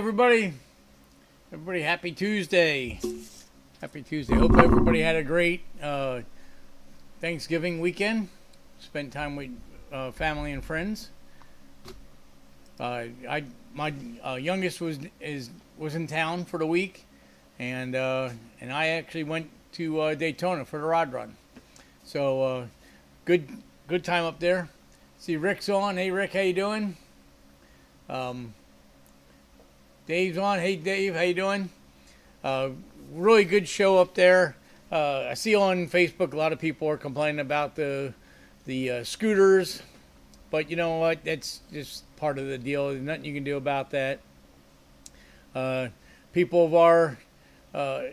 everybody. Everybody, happy Tuesday. Happy Tuesday. Hope everybody had a great Thanksgiving weekend. Spent time with family and friends. My youngest was in town for the week, and I actually went to Daytona for the Rod Run. So good time up there. See Rick's on. Hey Rick, how you doing? Dave's on. Hey Dave, how you doing? Really good show up there. I see on Facebook a lot of people are complaining about the scooters, but you know what? That's just part of the deal. There's nothing you can do about that. People of our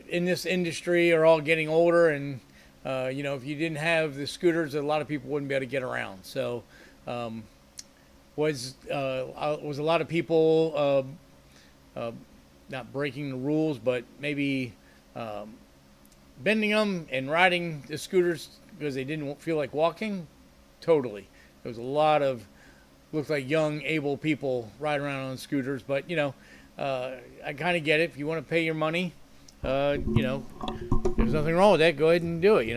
in this industry are all getting older, and if you didn't have the scooters, a lot of people wouldn't be able to get around. So was a lot of people not breaking the rules, but maybe bending them and riding the scooters because they didn't feel like walking? Totally. There was a lot of, looked like young, able people riding around on scooters, but, I kind of get it. If you want to pay your money, there's nothing wrong with that. Go ahead and do it,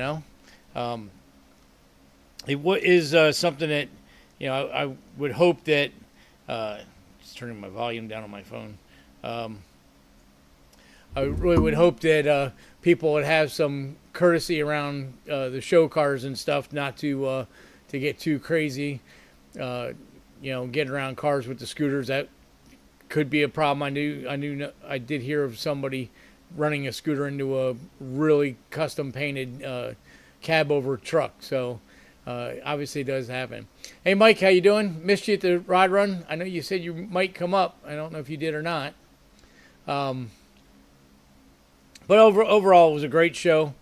It is something that, I would hope that, just turning my volume down on my phone. I really would hope that people would have some courtesy around the show cars and stuff, not to get too crazy. Getting around cars with the scooters, that could be a problem. I did hear of somebody running a scooter into a really custom painted cab over truck. So obviously it does happen. Hey Mike, how you doing? Missed you at the Rod Run. I know you said you might come up. I don't know if you did or not. But overall, it was a great show.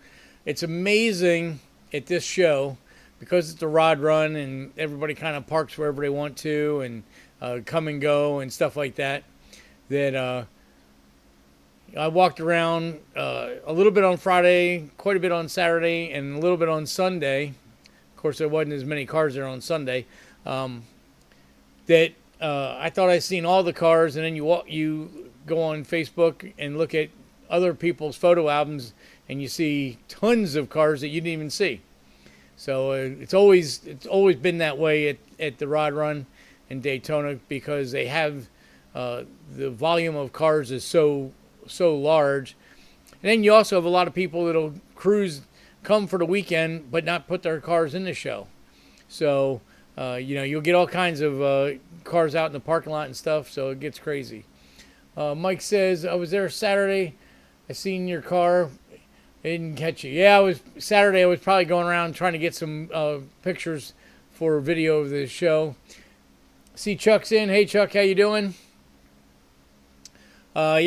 It's amazing at this show, because it's a Rod Run and everybody kind of parks wherever they want to and come and go and stuff like that, that I walked around a little bit on Friday, quite a bit on Saturday, and a little bit on Sunday. Of course, there wasn't as many cars there on Sunday. That I thought I'd seen all the cars, and then you go on Facebook and look at other people's photo albums, and you see tons of cars that you didn't even see. So it's always been that way at the Rod Run in Daytona, because they have the volume of cars is so large. And then you also have a lot of people that'll come for the weekend but not put their cars in the show. So you'll get all kinds of cars out in the parking lot and stuff, so it gets crazy. Mike says, I was there Saturday. I seen your car. I didn't catch you. Yeah, Saturday. I was probably going around trying to get some pictures for a video of the show. See Chuck's in. Hey Chuck, how you doing? So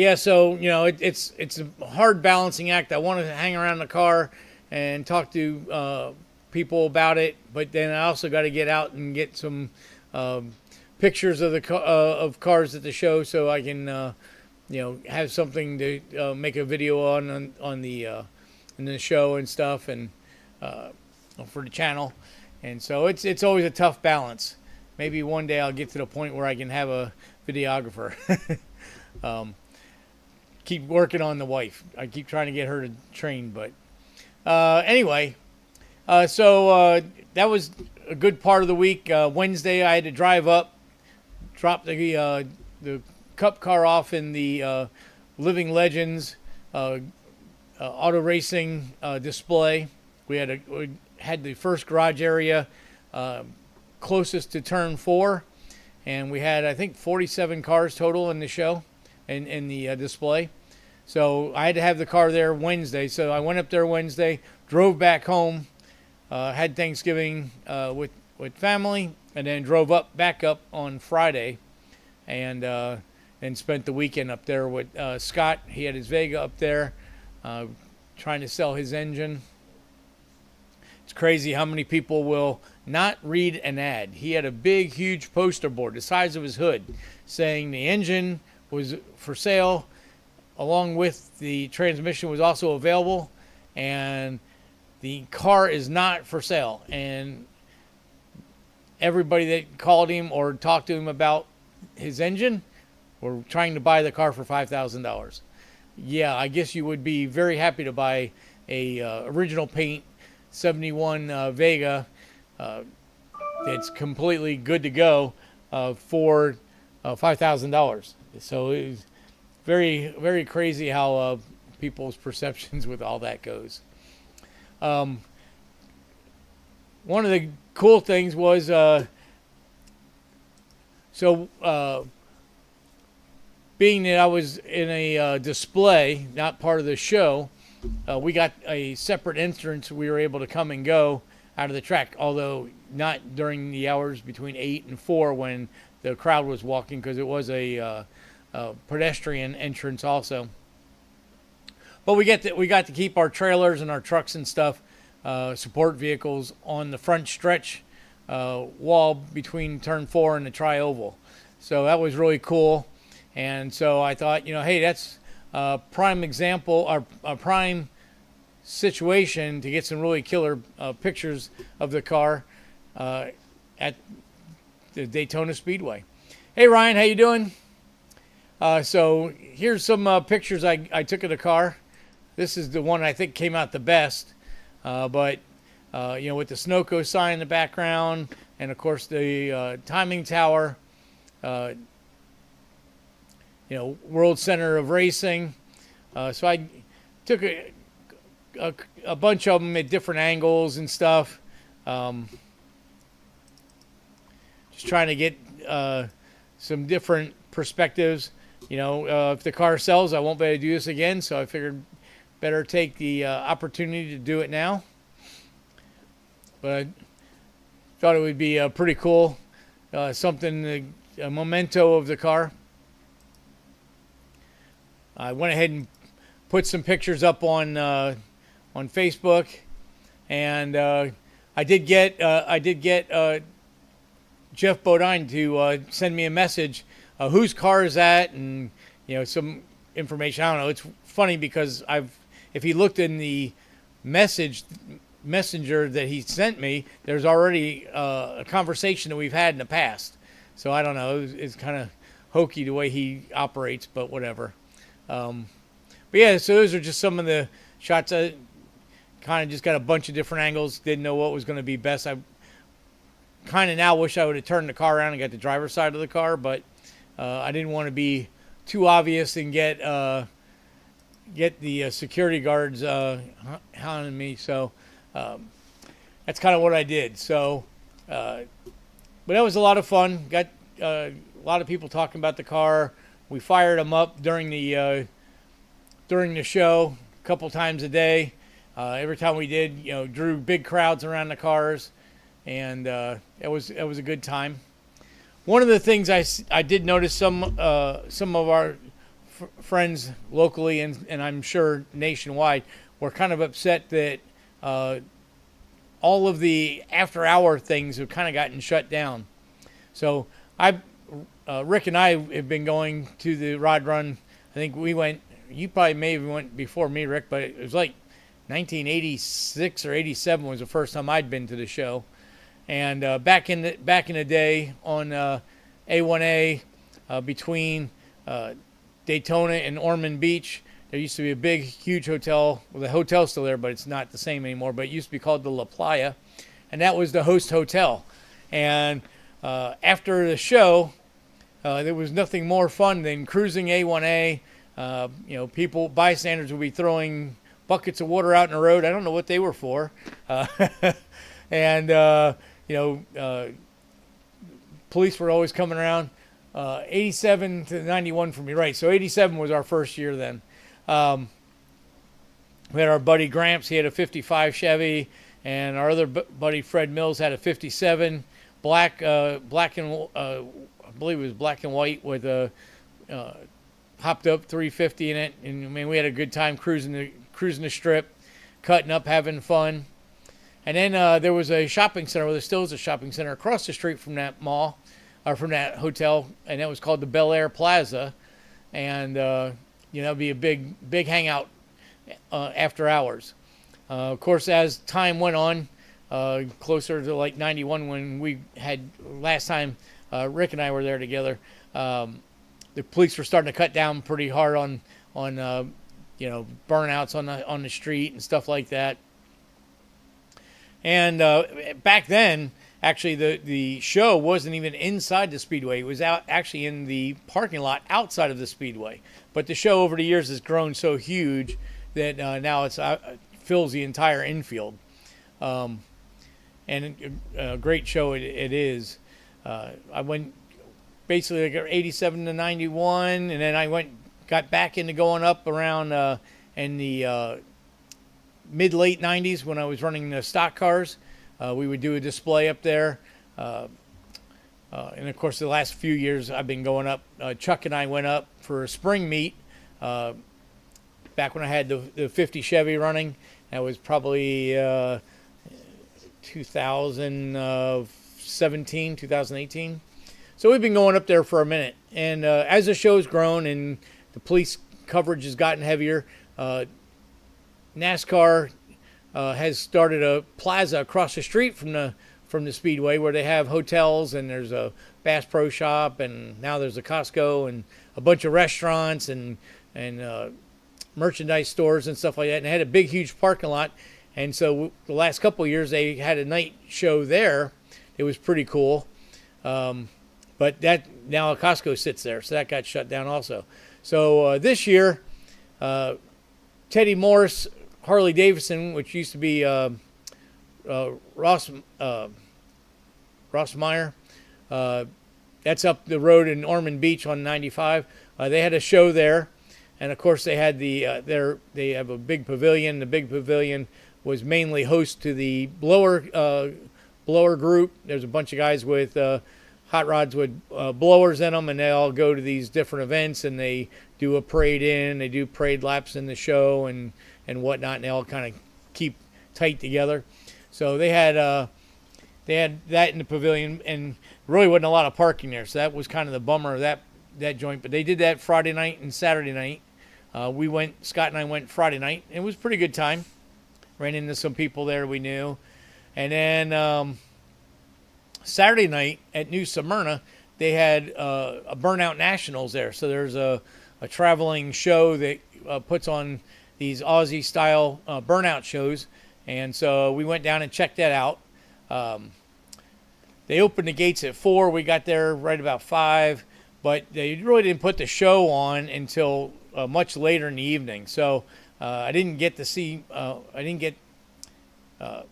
it's a hard balancing act. I want to hang around the car and talk to people about it, but then I also got to get out and get some pictures of of cars at the show, so I can have something to make a video on in the show and stuff, and for the channel. And so it's always a tough balance. Maybe one day I'll get to the point where I can have a videographer. Keep working on the wife. I keep trying to get her to train, but anyway. So that was a good part of the week. Wednesday I had to drive up, drop the Cup car off in the Living Legends auto racing display. We had the first garage area closest to turn 4, and we had, I think, 47 cars total in the show, in the display. So I had to have the car there Wednesday. So I went up there Wednesday, drove back home, had Thanksgiving with family, and then drove back up on Friday, and spent the weekend up there with Scott. He had his Vega up there, trying to sell his engine. It's crazy how many people will not read an ad. He had a big, huge poster board the size of his hood saying the engine was for sale, along with the transmission was also available, and the car is not for sale. And everybody that called him or talked to him about his engine We're trying to buy the car for $5,000. Yeah, I guess you would be very happy to buy a original paint 71 Vega that's completely good to go for $5,000. So it's very, very crazy how people's perceptions with all that goes. One of the cool things was being that I was in a display, not part of the show, we got a separate entrance. We were able to come and go out of the track, although not during the hours between 8 and 4 when the crowd was walking, because it was a pedestrian entrance also. But we got to keep our trailers and our trucks and stuff, support vehicles, on the front stretch wall between turn 4 and the tri-oval. So that was really cool. And so I thought, hey, that's a prime example, a prime situation to get some really killer pictures of the car at the Daytona Speedway. Hey, Ryan, how you doing? So here's some pictures I took of the car. This is the one I think came out the best, but with the Sunoco sign in the background, and of course the timing tower. World Center of Racing. So I took a bunch of them at different angles and stuff. Just trying to get some different perspectives. If the car sells, I won't be able to do this again, so I figured better take the opportunity to do it now. But I thought it would be pretty cool, something, a memento of the car. I went ahead and put some pictures up on Facebook, and I did get Jeff Bodine to send me a message. Whose car is that? And some information. I don't know. It's funny because if he looked in the messenger that he sent me, there's already a conversation that we've had in the past. So I don't know. It's kind of hokey the way he operates, but whatever. But yeah, so those are just some of the shots. I kind of just got a bunch of different angles. Didn't know what was going to be best. I kind of now wish I would have turned the car around and got the driver's side of the car, but I didn't want to be too obvious and get the security guards hounding me. So that's kind of what I did. So, but that was a lot of fun. Got a lot of people talking about the car. We fired them up during the show a couple times a day. Every time we did, drew big crowds around the cars, and it was a good time. One of the things I did notice some of our friends locally and I'm sure nationwide were kind of upset that all of the after-hour things have kind of gotten shut down. So Rick and I have been going to the Rod Run. I think we went. You probably may have went before me, Rick, but it was like 1986 or 87 was the first time I'd been to the show. And back in the day on A1A between Daytona and Ormond Beach, there used to be a big, huge hotel. Well, the hotel's still there, but it's not the same anymore. But it used to be called the La Playa, and that was the host hotel. And after the show, there was nothing more fun than cruising A1A. Bystanders would be throwing buckets of water out in the road. I don't know what they were for. And police were always coming around. 87 to 91 for me, right? So 87 was our first year then. We had our buddy Gramps. He had a 55 Chevy, and our other buddy Fred Mills had a 57 black and I believe it was black and white with a hopped up 350 in it. And I mean, we had a good time cruising the strip, cutting up, having fun. And then there was a shopping center, well, there still is a shopping center across the street from that mall, or from that hotel, and that was called the Bel Air Plaza. And, it'd be a big hangout after hours. Of course, as time went on, closer to like 91 when we had last time Rick and I were there together, the police were starting to cut down pretty hard on burnouts on the street and stuff like that. And back then, actually, the show wasn't even inside the Speedway. It was out actually in the parking lot outside of the Speedway. But the show over the years has grown so huge that now it's fills the entire infield. And a great show it is. I went basically like 87 to 91, and then I got back into going up around in the mid-late 90s when I was running the stock cars. We would do a display up there. And of course, the last few years I've been going up. Chuck and I went up for a spring meet back when I had the 50 Chevy running. That was probably 2017, 2018. So we've been going up there for a minute. And as the show's grown and the police coverage has gotten heavier, NASCAR has started a plaza across the street from the Speedway where they have hotels, and there's a Bass Pro Shop, and now there's a Costco and a bunch of restaurants and merchandise stores and stuff like that. And they had a big, huge parking lot. And so the last couple of years they had a night show there. It was pretty cool. But that now a Costco sits there, so that got shut down also. So this year, Teddy Morris, Harley Davidson, which used to be Rossmeyer, that's up the road in Ormond Beach on 95. They had a show there, and of course they had they have a big pavilion. The big pavilion was mainly host to the blower group. There's a bunch of guys with hot rods with blowers in them, and they all go to these different events, and they do a parade they do parade laps in the show and whatnot, and they all kind of keep tight together. So they had that in the pavilion, and really wasn't a lot of parking there, so that was kind of the bummer of that joint. But they did that Friday night and Saturday night. Scott and I went Friday night. It was a pretty good time. Ran into some people there we knew. And then Saturday night at New Smyrna, they had a Burnout Nationals there. So there's a traveling show that puts on these Aussie-style burnout shows. And so we went down and checked that out. They opened the gates at 4. We got there right about 5. But they really didn't put the show on until much later in the evening. So I didn't get to see, I don't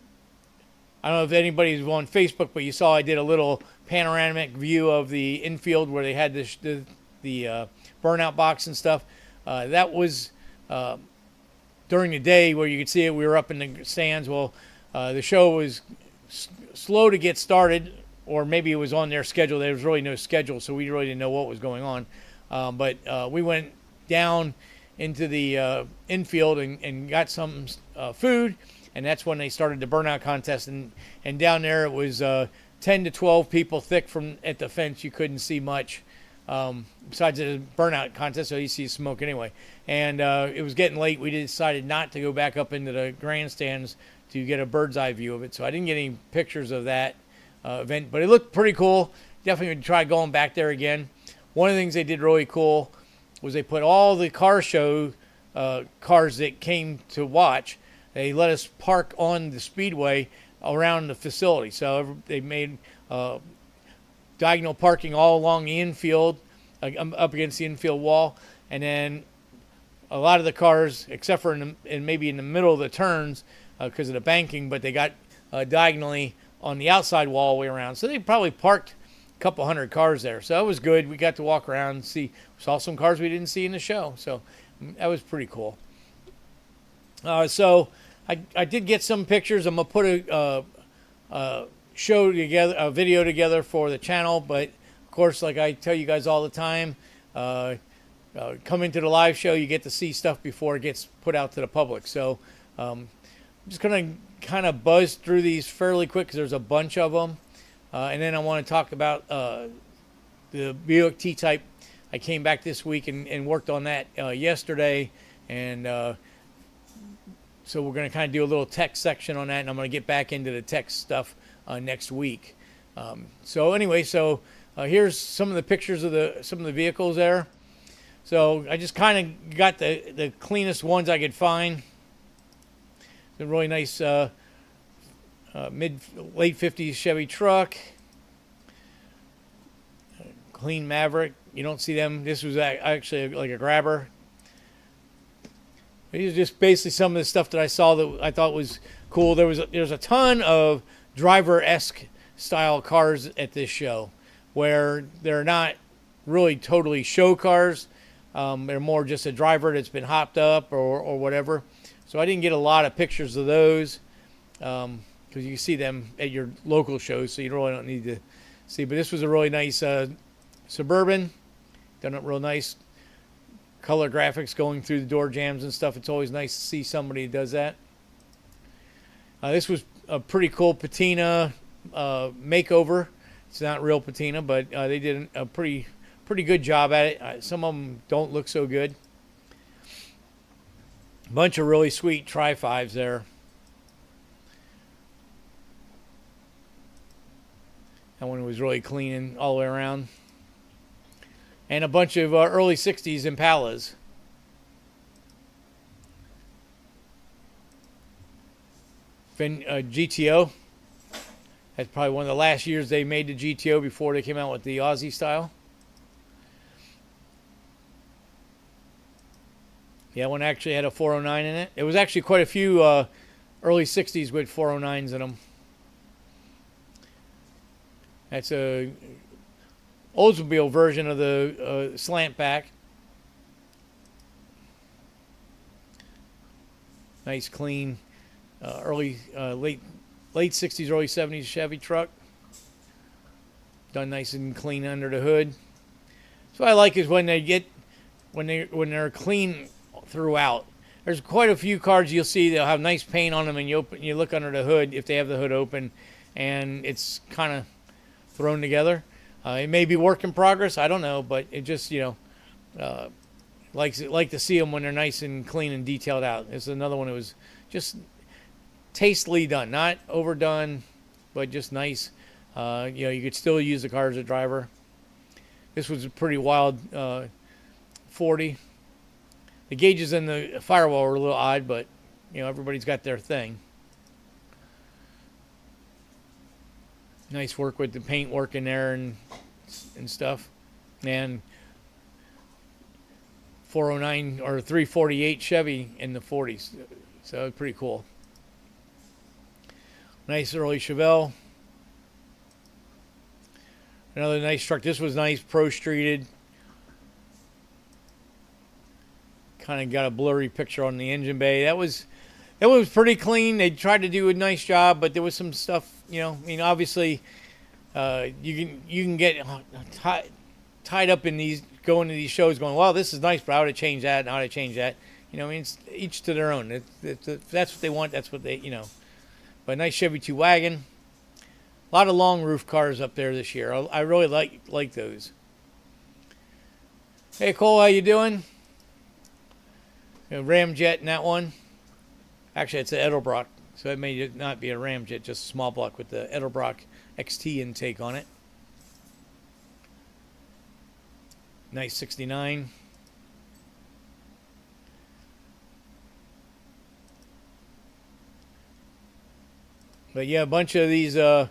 know if anybody's on Facebook, but you saw I did a little panoramic view of the infield where they had the burnout box and stuff. That was during the day where you could see it. We were up in the stands. Well, the show was slow to get started, or maybe it was on their schedule. There was really no schedule, so we really didn't know what was going on. But we went down into the infield and got some food, and that's when they started the burnout contest. And down there it was 10 to 12 people thick at the fence. You couldn't see much besides the burnout contest, so you see smoke anyway. And it was getting late. We decided not to go back up into the grandstands to get a bird's eye view of it, so I didn't get any pictures of that event, but it looked pretty cool. Definitely would try going back there again. One of the things they did really cool was they put all the car show cars that came to watch. They let us park on the Speedway around the facility. So they made diagonal parking all along the infield, up against the infield wall. And then a lot of the cars, except for maybe in the middle of the turns because of the banking, but they got diagonally on the outside wall all the way around. So they probably parked a couple hundred cars there. So that was good. We got to walk around and saw some cars we didn't see in the show. So that was pretty cool. So I did get some pictures. I'm going to put a show together, a video together for the channel. But of course, like I tell you guys all the time, come into the live show, you get to see stuff before it gets put out to the public. So I'm just going to kind of buzz through these fairly quick because there's a bunch of them. And then I want to talk about the Buick T-Type. I came back this week and worked on that yesterday. And so we're going to kind of do a little tech section on that. And I'm going to get back into the tech stuff next week. So anyway, here's some of the pictures of some of the vehicles there. So I just kind of got the cleanest ones I could find. It's a really nice late 50s Chevy truck. Clean Maverick. You don't see them. This was actually like a grabber. These are just basically some of the stuff that I saw that I thought was cool. There's a ton of driver-esque style cars at this show, where they're not really totally show cars. They're more just a driver that's been hopped up or whatever. So I didn't get a lot of pictures of those because you see them at your local shows, so you really don't need to see. But this was a really nice Suburban, done up real nice. Color graphics going through the door jambs and stuff. It's always nice to see somebody who does that. This was a pretty cool patina makeover. It's not real patina, but they did a pretty good job at it. Some of them don't look so good. A bunch of really sweet Tri-5s there. That one was really clean all the way around. And a bunch of early 60s Impalas. GTO. That's probably one of the last years they made the GTO before they came out with the Aussie style. Yeah, one actually had a 409 in it. It was actually quite a few early 60s with 409s in them. That's a Oldsmobile version of the slant back. Nice, clean, late 60s, early 70s Chevy truck. Done nice and clean under the hood. So what I like is when they're clean throughout. There's quite a few cars you'll see they'll have nice paint on them, and you look under the hood if they have the hood open, and it's kind of thrown together. It may be work in progress, I don't know, but it just, like to see them when they're nice and clean and detailed out. This is another one that was just tastefully done, not overdone, but just nice. You could still use the car as a driver. This was a pretty wild 40. The gauges in the firewall were a little odd, but everybody's got their thing. Nice work with the paint work in there and stuff. And 409 or 348 Chevy in the 40s. So pretty cool. Nice early Chevelle. Another nice truck. This was nice, pro streeted. Kind of got a blurry picture on the engine bay. That was pretty clean. They tried to do a nice job, but there was some stuff, obviously you can get tied up in these, going to these shows going, well, this is nice, but how to change that and how to change that. It's each to their own. If that's what they want, that's what they, But nice Chevy 2 wagon. A lot of long roof cars up there this year. I really like those. Hey, Cole, how you doing? Ramjet in that one. Actually, it's an Edelbrock, so it may not be a Ramjet, just a small block with the Edelbrock XT intake on it. Nice 69. But yeah, a bunch of these early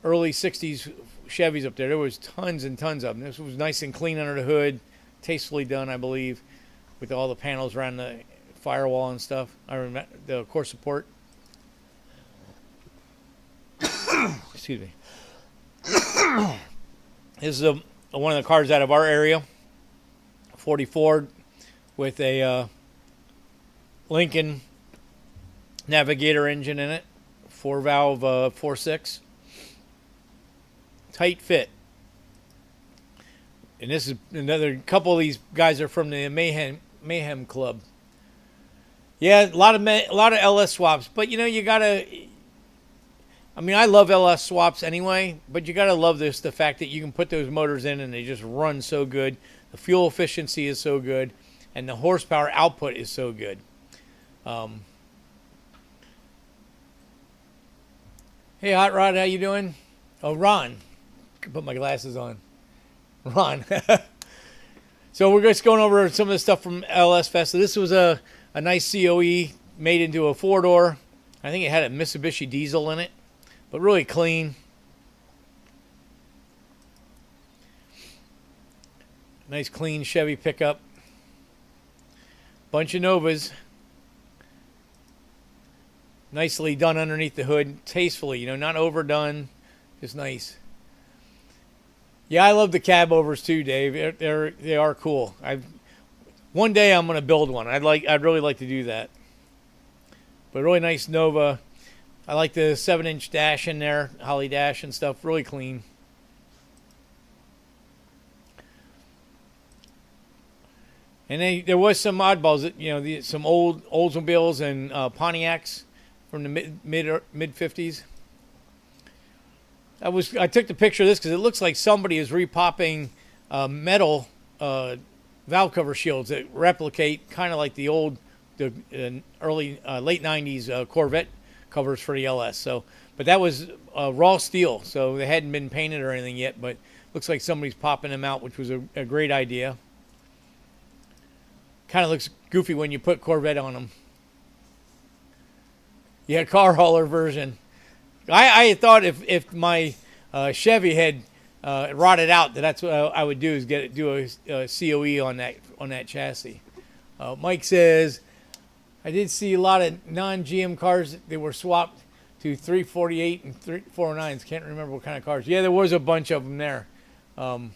60s Chevys up there. There was tons and tons of them. This was nice and clean under the hood, tastefully done, I believe, with all the panels around the firewall and stuff. I remember the core support. Excuse me. This is one of the cars out of our area. 44 with a Lincoln Navigator engine in it. 4-valve 4.6. Tight fit. And this is another couple of these guys are from the Mayhem Club. Yeah, a lot of LS swaps, but you gotta. I mean, I love LS swaps anyway, but you gotta love the fact that you can put those motors in and they just run so good. The fuel efficiency is so good, and the horsepower output is so good. Hey, Hot Rod, how you doing? Oh, Ron. I can put my glasses on. Ron. So we're just going over some of the stuff from LS Fest. So this was a nice COE made into a 4-door. I think it had a Mitsubishi diesel in it, but really clean. Nice clean Chevy pickup. Bunch of Novas. Nicely done underneath the hood. Tastefully, not overdone. Just nice. Yeah, I love the cab overs too, Dave. They are cool. One day I'm gonna build one. I'd really like to do that. But really nice Nova. I like the 7-inch dash in there, Holly dash and stuff. Really clean. And then there was some oddballs that some old Oldsmobiles and Pontiacs from the mid 50s. I took the picture of this because it looks like somebody is repopping metal valve cover shields that replicate kind of like the early late 90s Corvette covers for the LS. But that was raw steel, so they hadn't been painted or anything yet. But looks like somebody's popping them out, which was a great idea. Kind of looks goofy when you put Corvette on them. Yeah, car hauler version. I thought if my Chevy had rotted out, that's what I would do is do a COE on that chassis. Mike says, I did see a lot of non-GM cars that were swapped to 348 and 409s. Can't remember what kind of cars. Yeah, there was a bunch of them there. And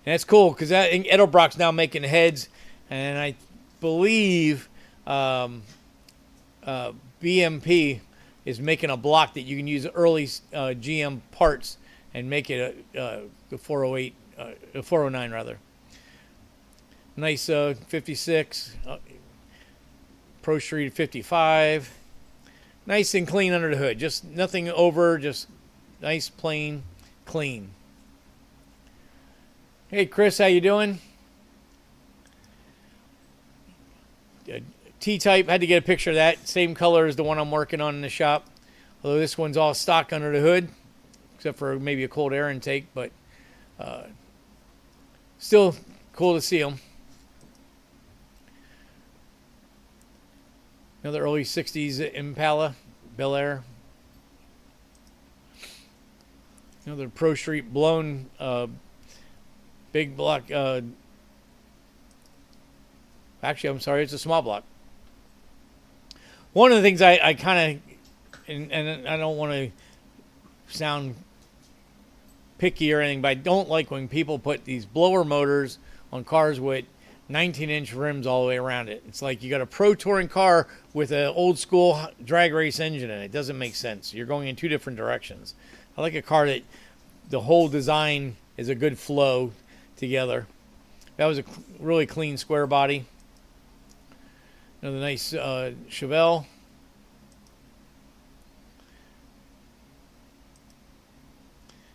that's cool because Edelbrock's now making heads, and I believe BMP is making a block that you can use early GM parts and make it the 408, 409 rather. Nice 56, Pro Street 55. Nice and clean under the hood. Just nothing over, just nice, plain, clean. Hey Chris, how you doing? T-type, had to get a picture of that. Same color as the one I'm working on in the shop. Although this one's all stock under the hood, except for maybe a cold air intake, but still cool to see them. Another early 60s Impala, Bel Air. Another Pro Street blown big block. Actually, I'm sorry, it's a small block. One of the things I kind of, and I don't want to sound picky or anything, but I don't like when people put these blower motors on cars with 19-inch rims all the way around it. It's like you got a pro touring car with an old school drag race engine in it. It doesn't make sense. You're going in two different directions. I like a car that the whole design is a good flow together. That was a really clean square body. Another nice Chevelle.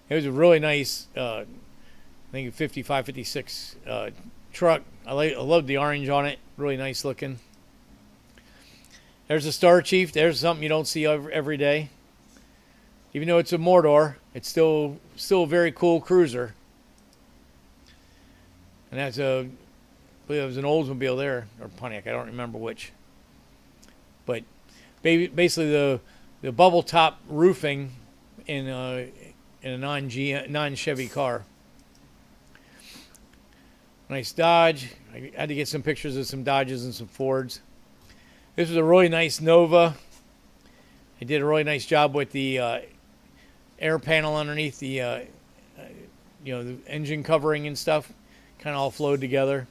It was a really nice, I think 55, 56 truck. I love the orange on it. Really nice looking. There's a Star Chief. There's something you don't see every day. Even though it's a Mordor, it's still a very cool cruiser. And that's I believe it was an Oldsmobile there, or Pontiac, I don't remember which. But basically the bubble top roofing in a non-Chevy car. Nice Dodge. I had to get some pictures of some Dodges and some Fords. This was a really nice Nova. They did a really nice job with the air panel underneath the the engine covering and stuff. Kind of all flowed together.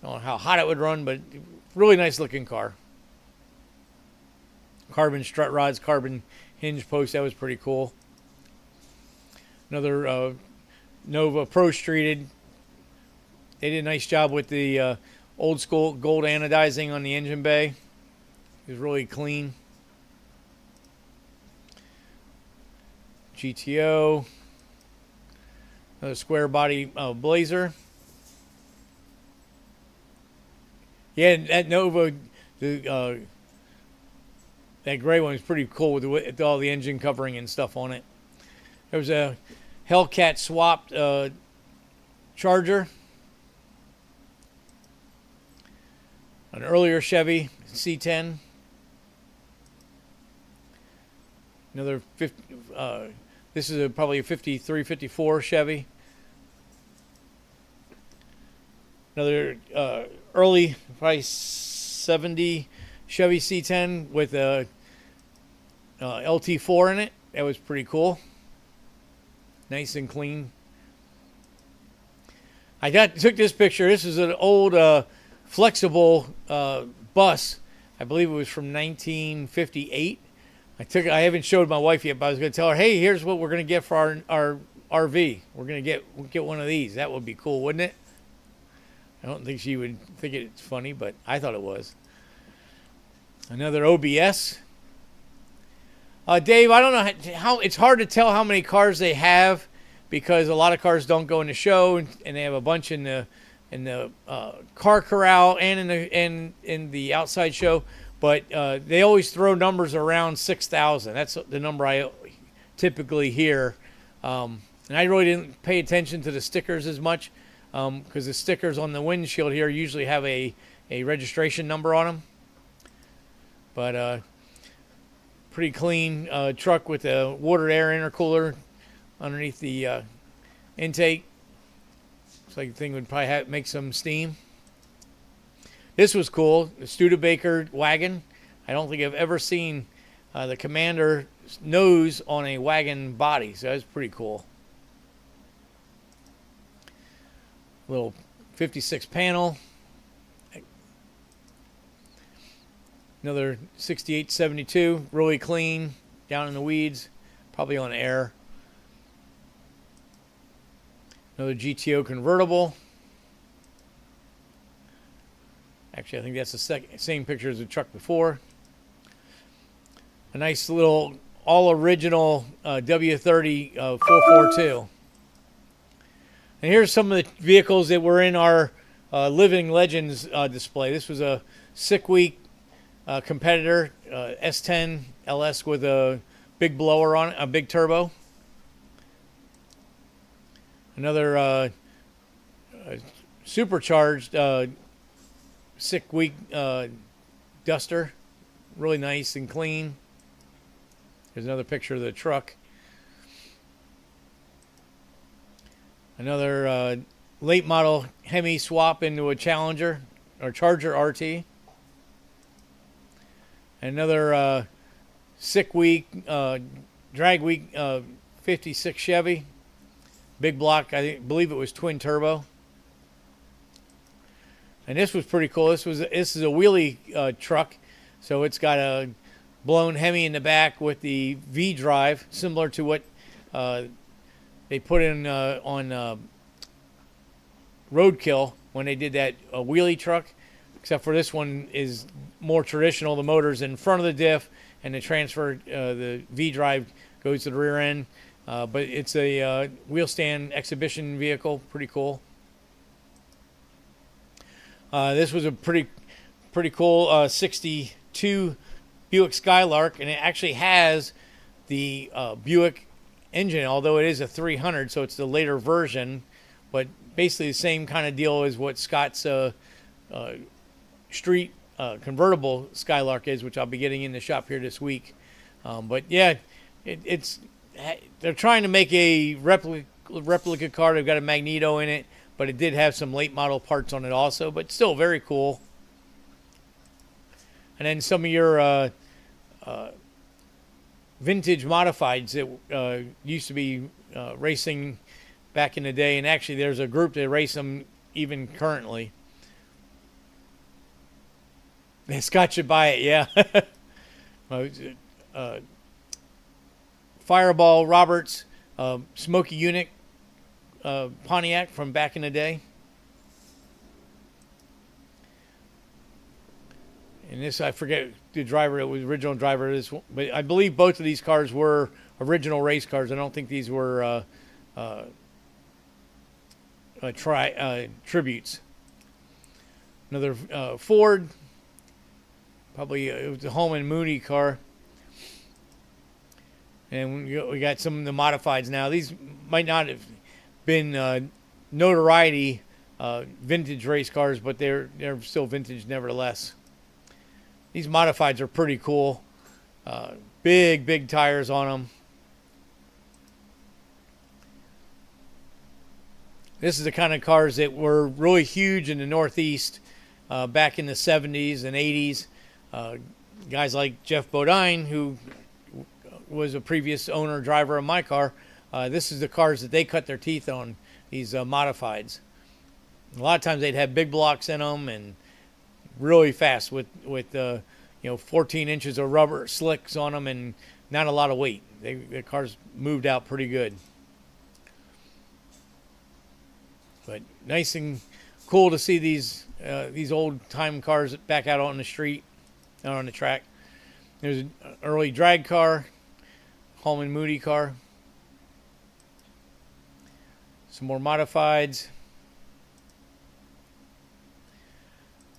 I don't know how hot it would run, but really nice looking car. Carbon strut rods, carbon hinge post. That was pretty cool. Another Nova Pro Streeted. They did a nice job with the old school gold anodizing on the engine bay. It was really clean. GTO. Another square body Blazer. Yeah, that Nova, that gray one was pretty cool with all the engine covering and stuff on it. There was a Hellcat swapped Charger. an earlier Chevy C10. Another 50, this is probably a 53, 54 Chevy. Another early, probably 70 Chevy C10 with a LT4 in it. That was pretty cool. Nice and clean. I took this picture. This is an old flexible bus. I believe it was from 1958. I haven't showed my wife yet, but I was going to tell her, hey, here's what we're going to get for our RV. We're going to get one of these. That would be cool, wouldn't it? I don't think she would think it's funny, but I thought it was. Another OBS. Dave, I don't know how it's hard to tell how many cars they have because a lot of cars don't go in the show, and they have a bunch in the car corral and in the outside show. But they always throw numbers around 6,000. That's the number I typically hear. And I really didn't pay attention to the stickers as much because the stickers on the windshield here usually have a registration number on them. But pretty clean truck with a water air intercooler underneath the intake. Looks like the thing would probably make some steam. This was cool, the Studebaker wagon. I don't think I've ever seen the Commander nose on a wagon body, so that's pretty cool. Little 56 panel. Another 6872, really clean, down in the weeds, probably on air. Another GTO convertible. Actually, I think that's the same picture as the truck before. A nice little all-original W30 442. And here's some of the vehicles that were in our Living Legends display. This was a Sick Week competitor, S10 LS with a big blower on it, a big turbo. Another supercharged Sick Week Duster, really nice and clean. Here's another picture of the truck. Another late model Hemi swap into a Challenger or Charger RT. Another Sick Week Drag Week 56 Chevy, big block. I believe it was twin turbo. And this was pretty cool. This is a wheelie truck, so it's got a blown Hemi in the back with the V drive, similar to what they put in on Roadkill when they did that wheelie truck. Except for this one is more traditional. The motor's in front of the diff, and the transfer, the V drive goes to the rear end. But it's a wheel stand exhibition vehicle, pretty cool. This was a pretty cool 62 Buick Skylark, and it actually has the Buick engine, although it is a 300, so it's the later version, but basically the same kind of deal as what Scott's street convertible Skylark is, which I'll be getting in the shop here this week. But yeah, they're trying to make a replica car. They've got a Magneto in it, but it did have some late model parts on it also, but still very cool. And then some of your vintage modifieds that used to be racing back in the day, and actually there's a group that race them even currently. Scott should buy it, yeah. Fireball Roberts, Smoky Unique Pontiac from back in the day. And this, I forget the driver, it was original driver of this one, but I believe both of these cars were original race cars. I don't think these were tributes. Another Ford, probably it was a Holman Mooney car. And we got some of the modifieds now. These might not have been notoriety vintage race cars, but they're still vintage nevertheless. These modifieds are pretty cool. Big tires on them. This is the kind of cars that were really huge in the Northeast back in the 70s and 80s. Guys like Jeff Bodine, who was a previous owner driver of my car, this is the cars that they cut their teeth on, these modifieds. A lot of times they'd have big blocks in them and really fast with 14 inches of rubber slicks on them and not a lot of weight. The cars moved out pretty good. But nice and cool to see these old time cars back out on the street, out on the track. There's an early drag car, Holman Moody car. Some more modifieds.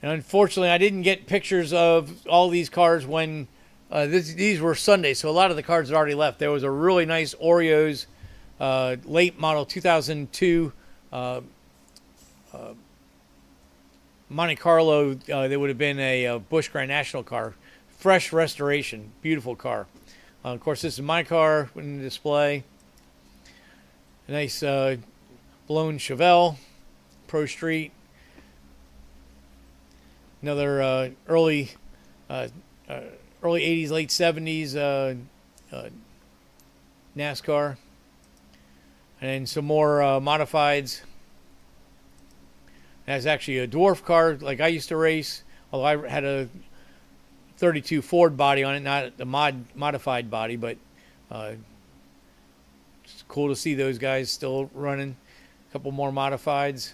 And unfortunately, I didn't get pictures of all these cars when these were Sunday, so a lot of the cars had already left. There was a really nice Oreos late model 2002 Monte Carlo. That would have been a Busch Grand National car. Fresh restoration. Beautiful car. Of course, this is my car in the display. A nice blown Chevelle Pro Street. Another early 80s, late 70s NASCAR. And some more modifieds. That's actually a dwarf car like I used to race, although I had a 32 Ford body on it, not the modified body, but it's cool to see those guys still running. A couple more modifieds.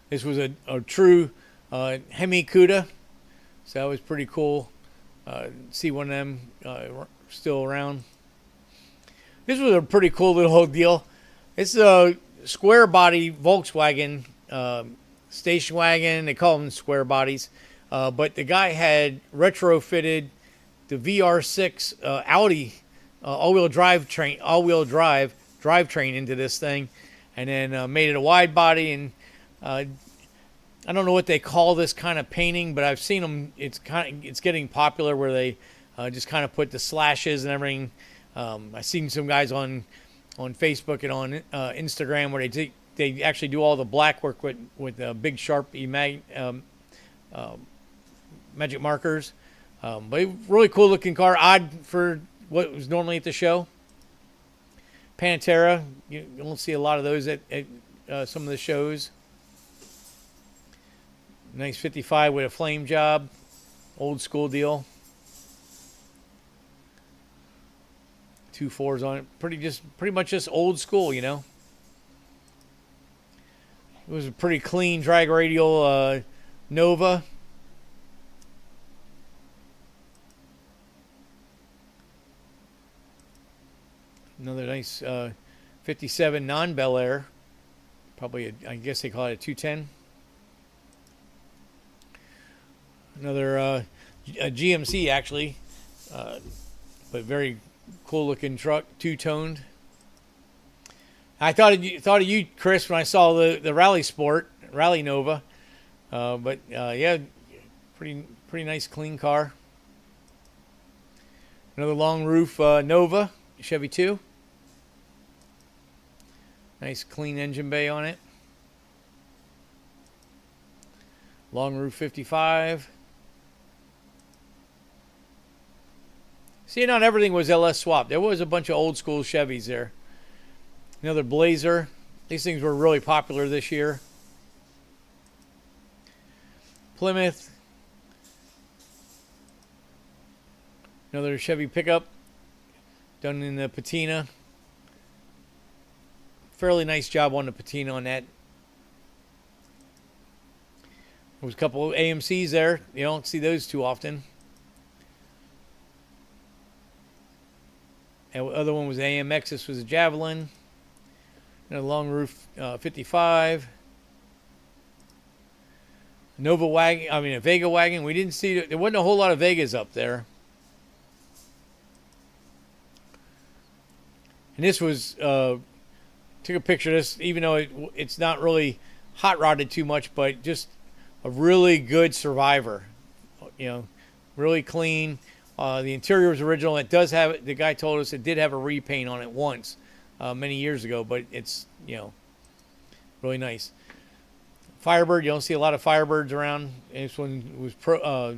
This was a true Hemi Cuda, so that was pretty cool. See one of them still around. This was a pretty cool little deal. It's a square body Volkswagen station wagon. They call them square bodies. But the guy had retrofitted the VR6 Audi all-wheel drive drivetrain into this thing, and then made it a wide body. And I don't know what they call this kind of painting, but I've seen them. It's getting popular where they just kind of put the slashes and everything. I've seen some guys on Facebook and on Instagram where they actually do all the black work with big Sharpie magic markers. But really cool looking car, odd for what was normally at the show. Pantera, you don't see a lot of those at some of the shows. Nice 55 with a flame job, old school deal. 2 4s on it, pretty much just old school, you know. It was a pretty clean drag radial Nova. Another nice 57 non-Bel Air. Probably, I guess they call it a 210. Another a GMC actually, but very cool looking truck, two-toned. I thought of you, Chris, when I saw the Rally Nova. But yeah, pretty nice clean car. Another long roof Nova Chevy 2. Nice clean engine bay on it. Long roof 55. See, not everything was LS swap. There was a bunch of old school Chevys there. Another Blazer. These things were really popular this year. Plymouth. Another Chevy pickup done in the patina. Fairly nice job on the patina on that. There was a couple of AMCs there. You don't see those too often. And the other one was AMX. This was a Javelin. And a long roof 55. Nova wagon. I mean, a Vega wagon. We didn't see. There wasn't a whole lot of Vegas up there. And this was took a picture of this, even though it's not really hot rodded too much, but just a really good survivor. Really clean. The interior was original. It does have, the guy told us it did have a repaint on it once, many years ago, but it's, really nice. Firebird, you don't see a lot of Firebirds around. This one was pro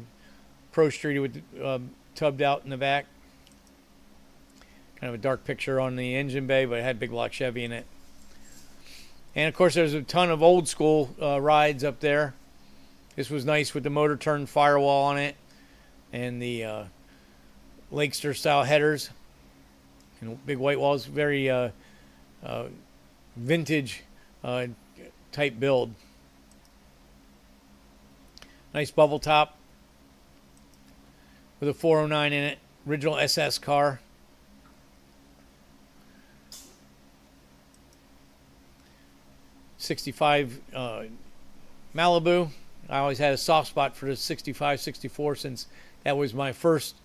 streeted with tubbed out in the back. Kind of a dark picture on the engine bay, but it had big block Chevy in it. And of course, there's a ton of old school rides up there. This was nice with the motor turn firewall on it and the Lakester style headers and big white walls. Very vintage type build. Nice bubble top with a 409 in it. Original SS car. '65 Malibu. I always had a soft spot for the 65, 64 since that was my first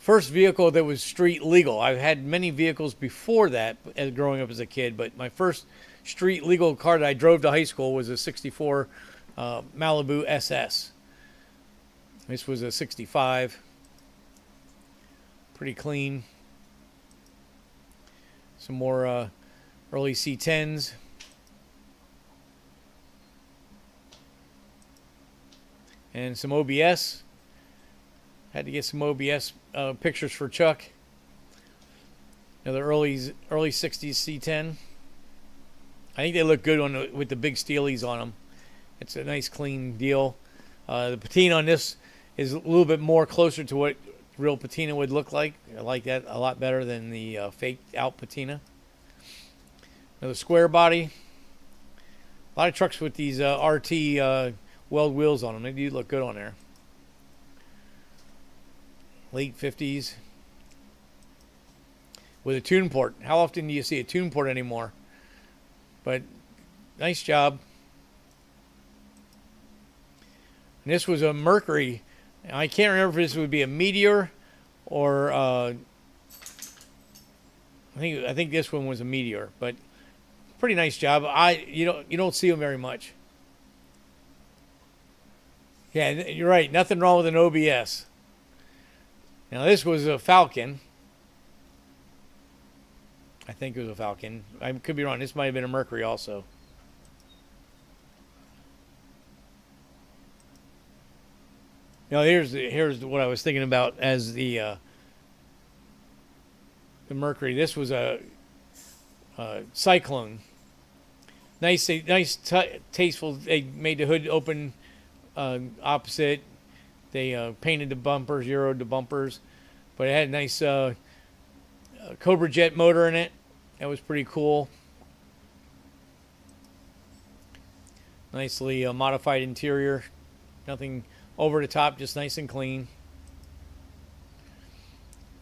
vehicle that was street legal. I've had many vehicles before that as growing up as a kid, but my first street legal car that I drove to high school was a 64 Malibu SS. This was a 65. Pretty clean. Some more early C10s. And some OBS. Had to get some OBS pictures for Chuck. Another early 60s C10. I think they look good with the big steelies on them. It's a nice clean deal. The patina on this is a little bit more closer to what real patina would look like. I like that a lot better than the faked out patina. Another square body. A lot of trucks with these RT weld wheels on them. They do look good on there. Late 50s. With a tune port. How often do you see a tune port anymore? But nice job. And this was a Mercury. I can't remember if this would be a Meteor or I think this one was a Meteor, but pretty nice job. You don't see them very much. Yeah, you're right. Nothing wrong with an OBS. Now this was a Falcon. I think it was a Falcon. I could be wrong. This might have been a Mercury also. Now here's what I was thinking about as the Mercury. This was a Cyclone. Nice, tasteful. They made the hood open opposite. They painted the bumpers, Euroed the bumpers, but it had a nice Cobra Jet motor in it. That was pretty cool. Nicely modified interior. Nothing over the top, just nice and clean.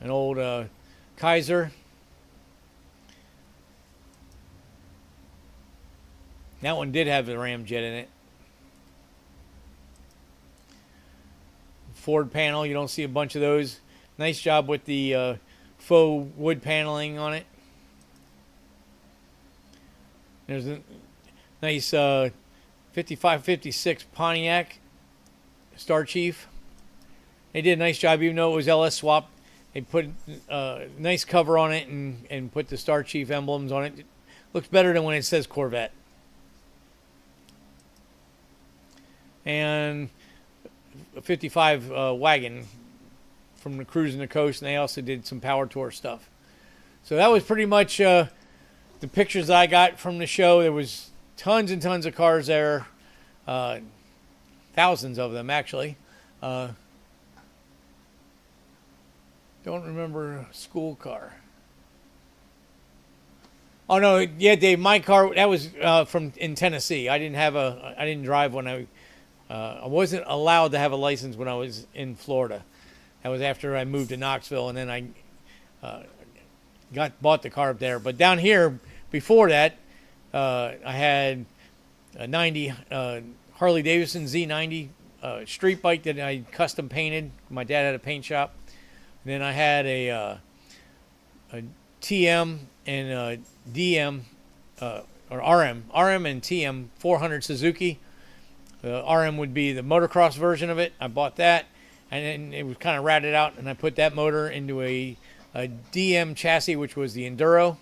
An old Kaiser. That one did have the Ramjet in it. Ford panel, you don't see a bunch of those. Nice job with the faux wood paneling on it. There's a nice 55-56 Pontiac Star Chief. They did a nice job, even though it was LS swap. They put a nice cover on it and put the Star Chief emblems on it. It looks better than when it says Corvette. And a 55 wagon from the Cruise and the Coast, and they also did some Power Tour stuff. So that was pretty much the pictures that I got from the show. There was tons and tons of cars there, thousands of them actually. Don't remember a school car. Oh no, yeah, Dave, my car that was from in Tennessee. I didn't drive when I wasn't allowed to have a license when I was in Florida. That was after I moved to Knoxville, and then I bought the car up there. But down here, before that, I had a 90 Harley Davidson Z90 street bike that I custom painted. My dad had a paint shop. And then I had a TM and a DM or RM and TM 400 Suzuki. The RM would be the motocross version of it. I bought that, and then it was kind of ratted out, and I put that motor into a DM chassis, which was the Enduro.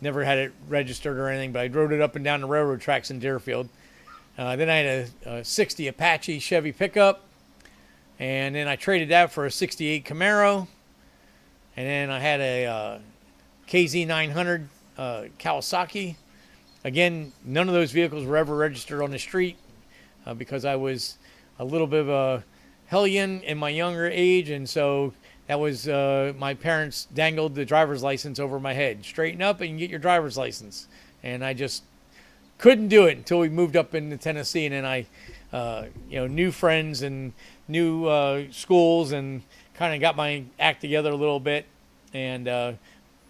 Never had it registered or anything, but I rode it up and down the railroad tracks in Deerfield. Then I had a 60 Apache Chevy pickup, and then I traded that for a 68 Camaro, and then I had a KZ900 Kawasaki. Again, none of those vehicles were ever registered on the street because I was a little bit of a hellion in my younger age, and so that was my parents dangled the driver's license over my head. Straighten up and get your driver's license. And I just couldn't do it until we moved up into Tennessee, and then I new friends and new schools, and kind of got my act together a little bit, and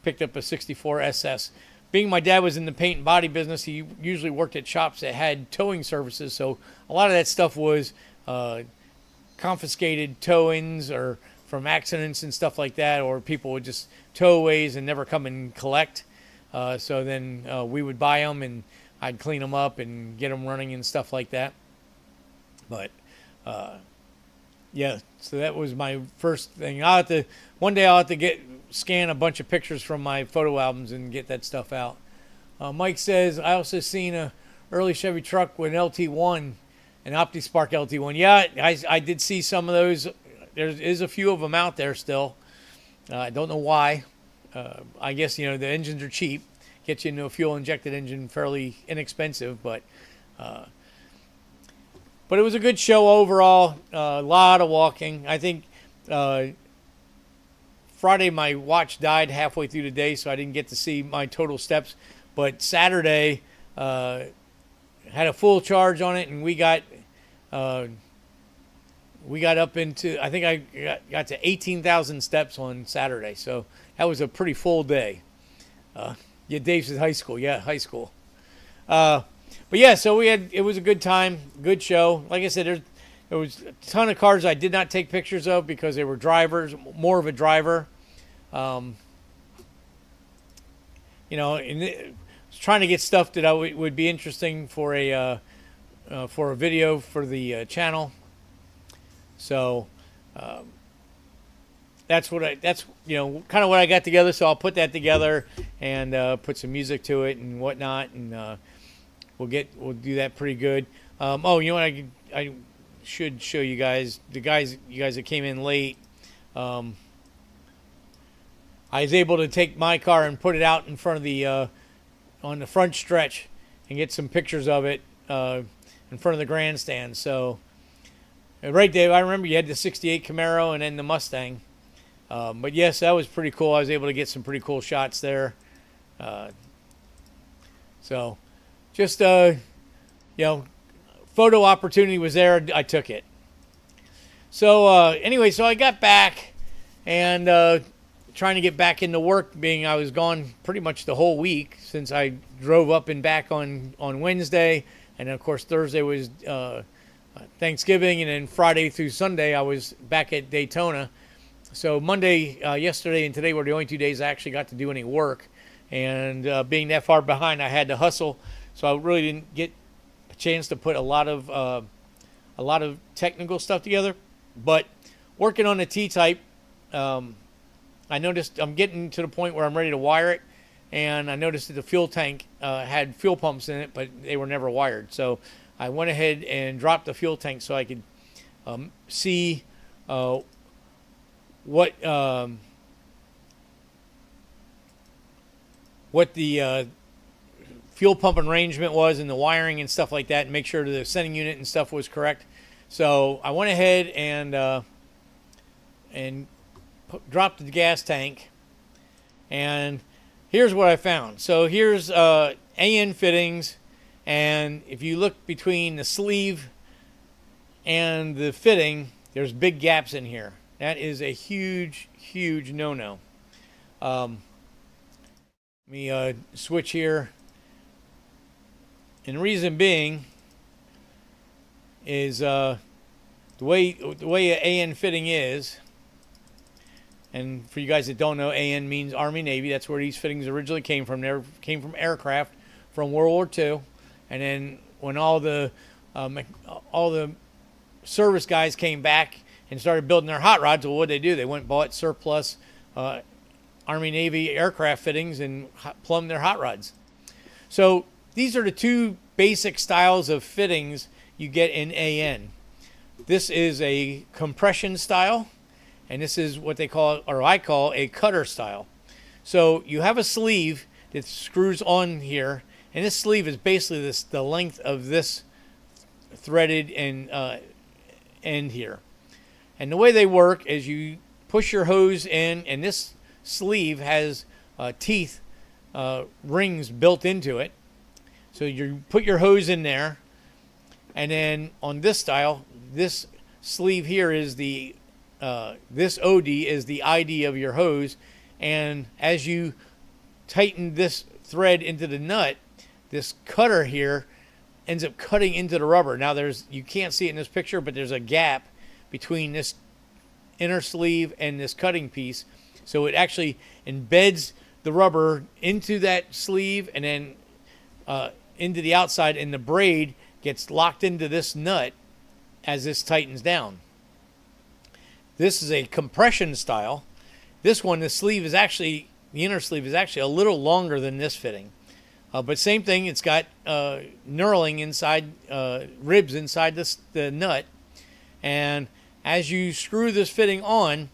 picked up a 64 SS. Being my dad was in the paint and body business, he usually worked at shops that had towing services, so a lot of that stuff was confiscated tow-ins or from accidents and stuff like that, or people would just tow aways and never come and collect. So then we would buy them, and I'd clean them up and get them running and stuff like that. But yeah, so that was my first thing. One day I'll have to scan a bunch of pictures from my photo albums and get that stuff out. Mike says, I also seen a early Chevy truck with an LT1, an OptiSpark LT1. Yeah, I did see some of those. There is a few of them out there still. I don't know why. I guess, the engines are cheap. Get you into a fuel-injected engine fairly inexpensive, but it was a good show overall. A lot of walking. I think Friday my watch died halfway through the day, so I didn't get to see my total steps. But Saturday had a full charge on it, and we got up into, I think I got to 18,000 steps on Saturday. So that was a pretty full day. Yeah, Dave says high school. Yeah, high school. But yeah, so it was a good time, good show. Like I said, there was a ton of cars I did not take pictures of because they were drivers, more of a driver. And was trying to get stuff that would be interesting for a video for the channel. So that's kind of what I got together. So I'll put that together and put some music to it and whatnot, and we'll do that pretty good. You know what, I should show you guys, you guys that came in late. I was able to take my car and put it out in front of the on the front stretch and get some pictures of it in front of the grandstand. So right, Dave, I remember you had the 68 Camaro and then the Mustang. But yes, that was pretty cool. I was able to get some pretty cool shots there. So just, photo opportunity was there. I took it. So anyway, so I got back and trying to get back into work, being I was gone pretty much the whole week since I drove up and back on Wednesday. And then, of course, Thursday was Thanksgiving, and then Friday through Sunday I was back at Daytona. So Monday, yesterday, and today were the only 2 days I actually got to do any work. And being that far behind, I had to hustle. So I really didn't get a chance to put a lot of technical stuff together. But working on the T-Type, I noticed I'm getting to the point where I'm ready to wire it. And I noticed that the fuel tank had fuel pumps in it, but they were never wired. So I went ahead and dropped the fuel tank so I could see what the fuel pump arrangement was and the wiring and stuff like that, and make sure the sending unit and stuff was correct. So I went ahead and dropped the gas tank, and here's what I found. So here's AN fittings, and if you look between the sleeve and the fitting, there's big gaps in here. That is a huge, huge no-no. Let me switch here. And the reason being is the way an AN fitting is, and for you guys that don't know, AN means Army Navy. That's where these fittings originally came from. They came from aircraft from World War II, and then when all the service guys came back and started building their hot rods, well, what did they do? They went and bought surplus Army Navy aircraft fittings and plumbed their hot rods. So these are the two basic styles of fittings you get in AN. This is a compression style, and this is what they call, or I call, a cutter style. So you have a sleeve that screws on here, and this sleeve is basically the length of this threaded end here. And the way they work is you push your hose in, and this sleeve has teeth, rings built into it. So you put your hose in there, and then on this style, this sleeve here is the this OD is the ID of your hose, and as you tighten this thread into the nut, this cutter here ends up cutting into the rubber. Now you can't see it in this picture, but there's a gap between this inner sleeve and this cutting piece, so it actually embeds the rubber into that sleeve and then into the outside, and the braid gets locked into this nut as this tightens down. This is a compression style. This one, the inner sleeve is actually a little longer than this fitting. But same thing, it's got knurling inside, ribs inside the nut. And as you screw this fitting on,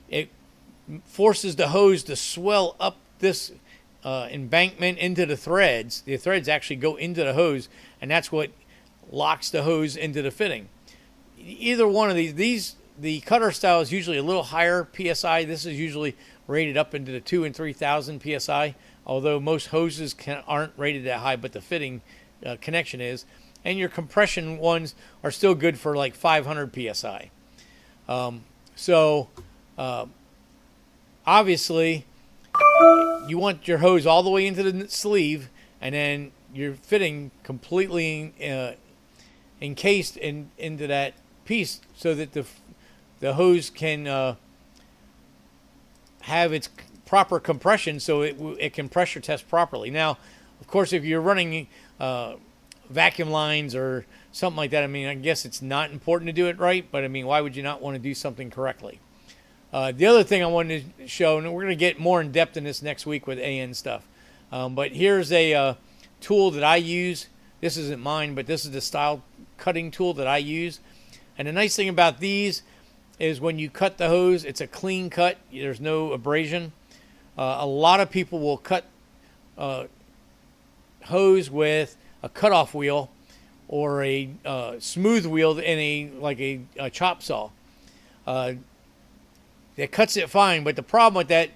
it forces the hose to swell up this embankment into the threads. The threads actually go into the hose, and that's what locks the hose into the fitting. Either one of these, the cutter style is usually a little higher PSI. This is usually rated up into the 2,000 and 3,000 PSI, although most hoses aren't rated that high, but the fitting connection is. And your compression ones are still good for like 500 PSI. Obviously, you want your hose all the way into the sleeve, and then you're fitting completely encased into that piece so that the hose can have its proper compression, so it can pressure test properly. Now, of course, if you're running vacuum lines or something like that, I mean, I guess it's not important to do it right, but I mean, why would you not want to do something correctly? The other thing I wanted to show, and we're going to get more in depth in this next week with AN stuff, but here's a tool that I use. This isn't mine, but this is the style cutting tool that I use. And the nice thing about these is when you cut the hose, it's a clean cut. There's no abrasion. A lot of people will cut hose with a cutoff wheel or a smooth wheel in a chop saw. It cuts it fine, but the problem with that,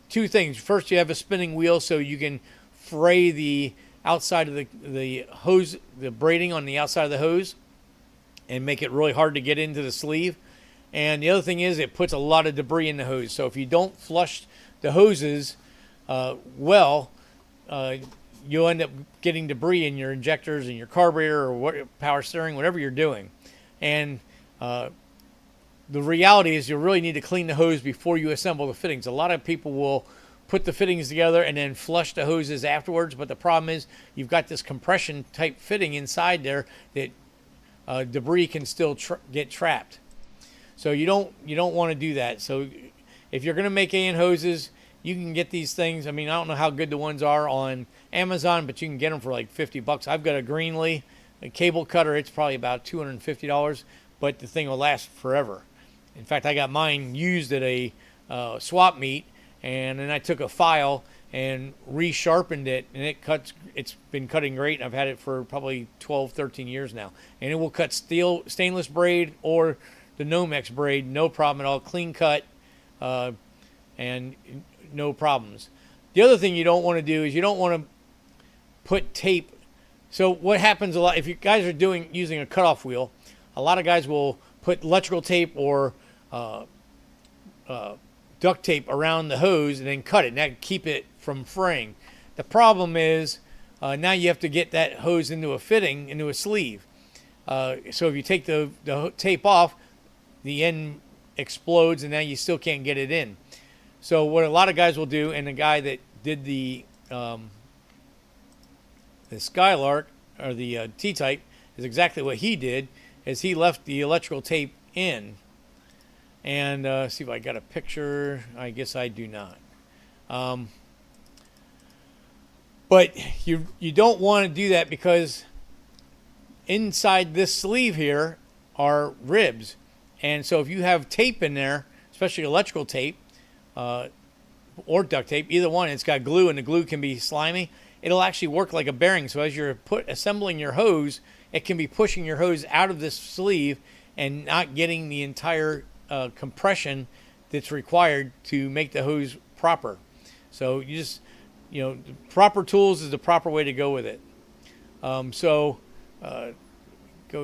two things. First, you have a spinning wheel, so you can fray the outside of the hose, the braiding on the outside of the hose, and make it really hard to get into the sleeve. And the other thing is, it puts a lot of debris in the hose. So if you don't flush the hoses you'll end up getting debris in your injectors and your carburetor or power steering, whatever you're doing. And the reality is you really need to clean the hose before you assemble the fittings. A lot of people will put the fittings together and then flush the hoses afterwards, but the problem is you've got this compression type fitting inside there that debris can still get trapped. So you don't want to do that. So if you're going to make AN hoses, you can get these things. I mean, I don't know how good the ones are on Amazon, but you can get them for like $50. I've got a Greenlee, a cable cutter. It's probably about $250, but the thing will last forever. In fact, I got mine used at a swap meet, and then I took a file and resharpened it, and it's been cutting great. I've had it for probably 12, 13 years now. And it will cut stainless braid or the Nomex braid, no problem at all, clean cut, and no problems. The other thing you don't want to do is you don't want to put tape. So what happens a lot, if you guys are using a cutoff wheel, a lot of guys will put electrical tape or duct tape around the hose and then cut it, and that keep it from fraying. The problem is now you have to get that hose into a fitting, into a sleeve. So if you take the tape off, the end explodes, and now you still can't get it in. So what a lot of guys will do, and the guy that did the The Skylark, or the T-type, is exactly what he did, is he left the electrical tape in. And see if I got a picture. I guess I do not. But you don't want to do that, because inside this sleeve here are ribs. And so if you have tape in there, especially electrical tape or duct tape, either one, it's got glue, and the glue can be slimy. It'll actually work like a bearing. So as you're assembling your hose, it can be pushing your hose out of this sleeve and not getting the entire compression that's required to make the hose proper. So you just, the proper tools is the proper way to go with it. Go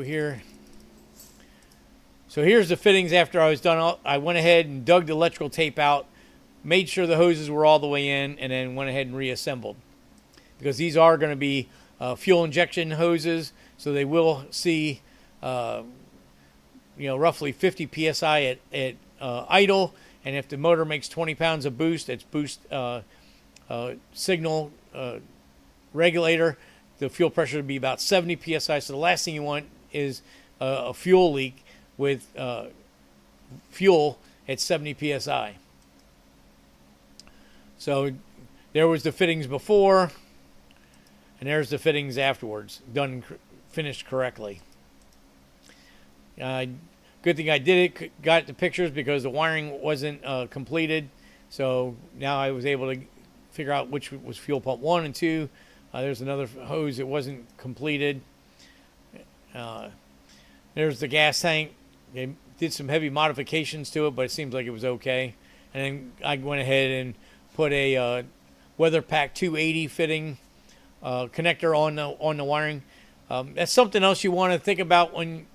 here. So here's the fittings after I was done. I went ahead and dug the electrical tape out, made sure the hoses were all the way in, and then went ahead and reassembled. Because these are going to be fuel injection hoses, so they will see roughly 50 psi at idle, and if the motor makes 20 pounds of boost, it's boost signal regulator. The fuel pressure would be about 70 psi. So the last thing you want is a fuel leak with fuel at 70 psi. So there was the fittings before, and there's the fittings afterwards, finished correctly. Good thing I did it, got the pictures, because the wiring wasn't completed. So now I was able to figure out which was fuel pump 1 and 2. There's another hose that wasn't completed. There's the gas tank. They did some heavy modifications to it, but it seems like it was okay. And then I went ahead and put a WeatherPack 280 fitting connector on the wiring. That's something else you want to think about when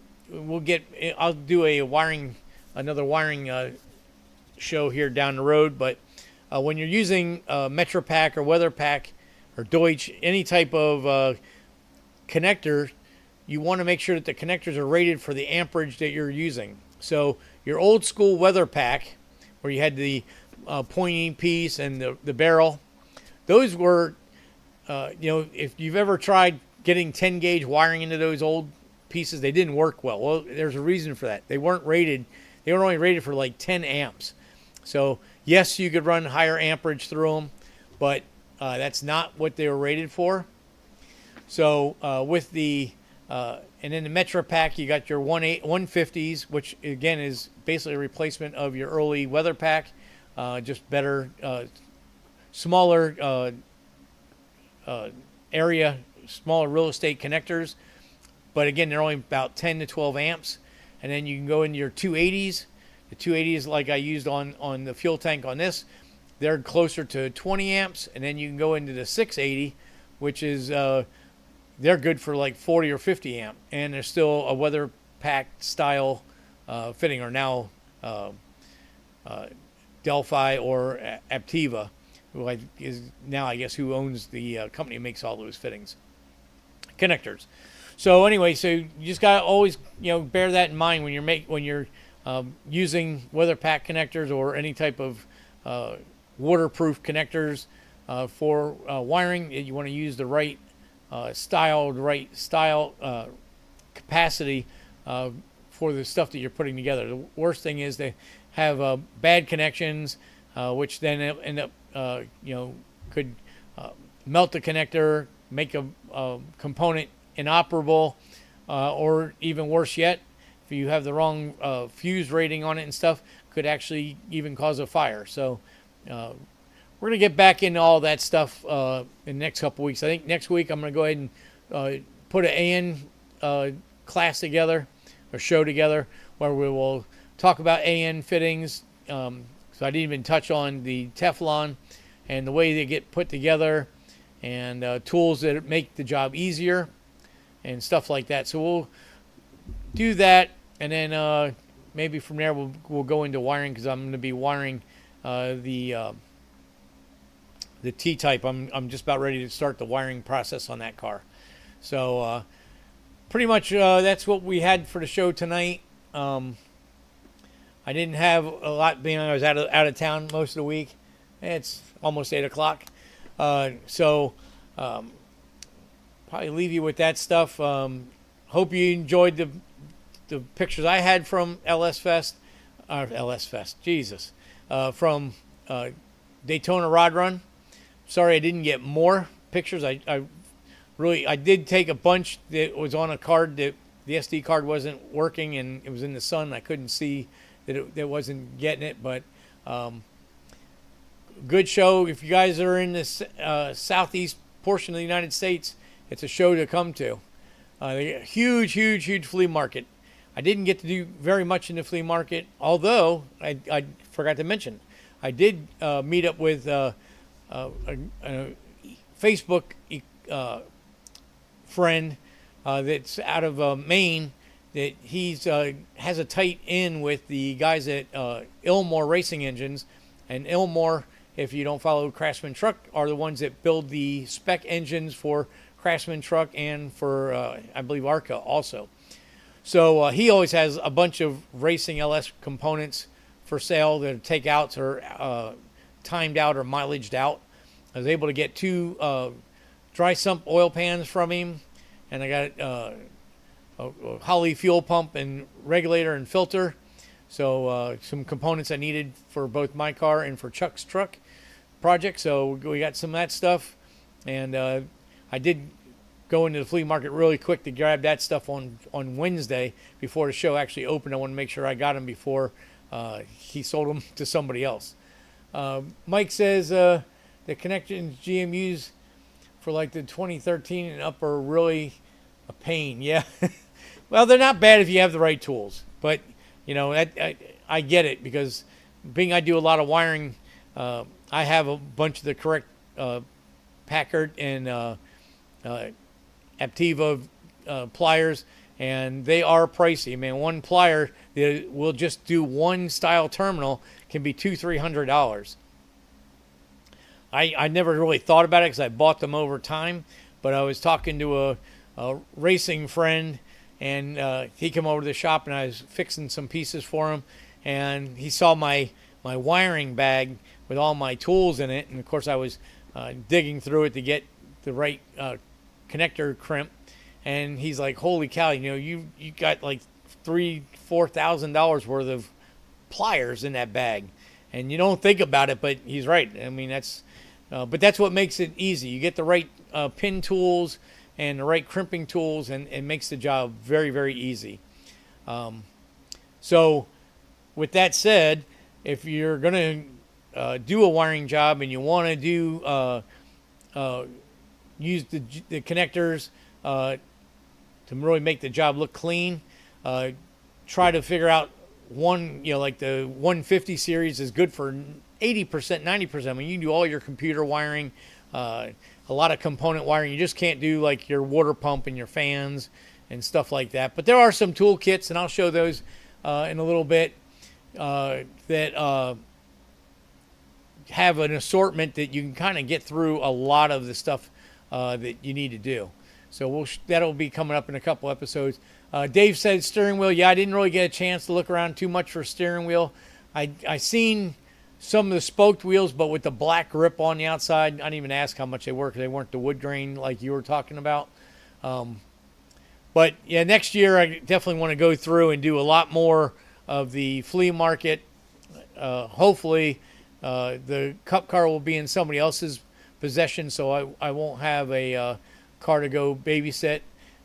I'll do another wiring show here down the road. But when you're using MetroPack or WeatherPack or Deutsch, any type of connector, you want to make sure that the connectors are rated for the amperage that you're using. So your old school WeatherPack, where you had the pointing piece and the barrel, those were, if you've ever tried getting 10 gauge wiring into those old pieces, they didn't work well. Well, there's a reason for that. They weren't rated. They were only rated for like 10 amps. So yes, you could run higher amperage through them, but that's not what they were rated for. So with the and then the MetroPack, you got your 150s, which again is basically a replacement of your early WeatherPack, just better, smaller area, smaller real estate connectors. But again, they're only about 10 to 12 amps. And then you can go into your 280s. The 280s, like I used on the fuel tank on this, they're closer to 20 amps. And then you can go into the 680, which is, they're good for like 40 or 50 amp. And they're still a WeatherPack style fitting, or now Delphi or Aptiva, who is now, I guess, who owns the company that makes all those fittings, connectors. So anyway, so you just gotta always bear that in mind when you're using WeatherPack connectors or any type of waterproof connectors for wiring. You want to use the right style, capacity for the stuff that you're putting together. The worst thing is they have bad connections, which then end up could melt the connector, make a component inoperable, or even worse yet, if you have the wrong fuse rating on it and stuff, could actually even cause a fire. So we're going to get back into all that stuff in the next couple weeks. I think next week I'm going to go ahead and put an AN class together, or show together, where we will talk about AN fittings. So I didn't even touch on the Teflon and the way they get put together, and tools that make the job easier and stuff like that. So we'll do that, and then maybe from there we'll go into wiring, because I'm going to be wiring the T-type. I'm just about ready to start the wiring process on that car. So pretty much that's what we had for the show tonight. I didn't have a lot, being I was out of town most of the week. It's almost 8 o'clock. So probably leave you with that stuff. Hope you enjoyed the pictures I had from from Daytona Rod Run. Sorry I didn't get more pictures. I did take a bunch that was on a card that the SD card wasn't working and it was in the sun. I couldn't see that it wasn't getting it, but good show. If you guys are in this southeast portion of the United States, it's a show to come to. Huge flea market. I didn't get to do very much in the flea market, although I forgot to mention, I did meet up with a Facebook friend that's out of Maine, that he's has a tight in with the guys at Ilmore Racing Engines. And Ilmore, if you don't follow Craftsman Truck, are the ones that build the spec engines for Craftsman Truck and for, I believe, ARCA also. So he always has a bunch of racing LS components for sale that are takeouts or timed out or mileaged out. I was able to get 2 dry sump oil pans from him, and I got a Holly fuel pump and regulator and filter. So some components I needed for both my car and for Chuck's truck project. So we got some of that stuff, and I did go into the flea market really quick to grab that stuff on Wednesday before the show actually opened. I want to make sure I got them before he sold them to somebody else. Mike says the connections GM used for like the 2013 and up are really a pain. Yeah. Well, they're not bad if you have the right tools, but you know, I get it, because being I do a lot of wiring, I have a bunch of the correct Packard and Aptiva pliers, and they are pricey. I mean, one plier that will just do one style terminal can be $200-300. I never really thought about it because I bought them over time, but I was talking to a racing friend, and he came over to the shop, and I was fixing some pieces for him, and he saw my wiring bag with all my tools in it, and of course I was digging through it to get the right connector crimp, and he's like, holy cow, you know, you got like $3,000-4,000 worth of pliers in that bag, and you don't think about it, but he's right. I mean, but that's what makes it easy. You get the right pin tools and the right crimping tools, and it makes the job very, very easy. So with that said, if you're going to do a wiring job and you want to do use the connectors to really make the job look clean, try to figure out like the 150 series is good for 80%, 90%. I mean, you can do all your computer wiring, a lot of component wiring. You just can't do like your water pump and your fans and stuff like that. But there are some tool kits, and I'll show those in a little bit, that have an assortment that you can kind of get through a lot of the stuff that you need to do. So that'll be coming up in a couple episodes. Dave said steering wheel. Yeah, I didn't really get a chance to look around too much for steering wheel. I seen some of the spoked wheels, but with the black grip on the outside. I didn't even ask how much they were because they weren't the wood grain like you were talking about. But yeah, next year I definitely want to go through and do a lot more of the flea market. Hopefully the cup car will be in somebody else's possession, so I won't have a car to go babysit,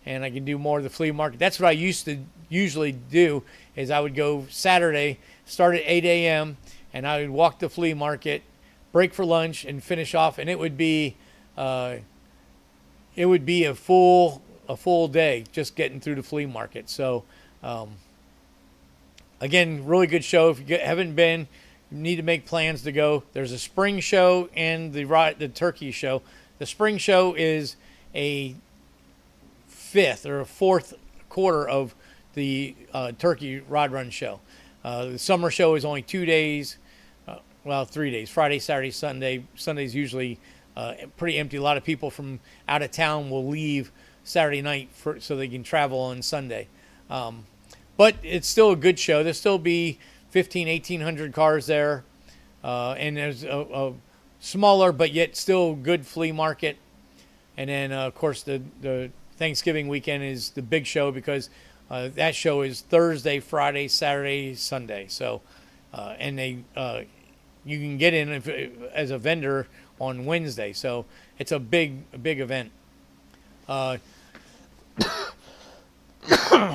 and I can do more of the flea market. That's what I used to usually do, is I would go Saturday, start at 8 a.m., and I would walk the flea market, break for lunch, and finish off, and it would be a full day just getting through the flea market. So again, really good show. If you haven't been, you need to make plans to go. There's a spring show and the turkey show. The spring show is a fifth or a fourth quarter of the Turkey Rod Run show. The summer show is only 2 days, 3 days, Friday, Saturday, Sunday. Sunday's usually pretty empty. A lot of people from out of town will leave Saturday night so they can travel on Sunday. But it's still a good show. There'll still be 1,800 cars there. And there's a smaller but yet still good flea market. And then, of course, the Thanksgiving weekend is the big show because that show is Thursday, Friday, Saturday, Sunday. So, and you can get in as a vendor on Wednesday. So it's a big event.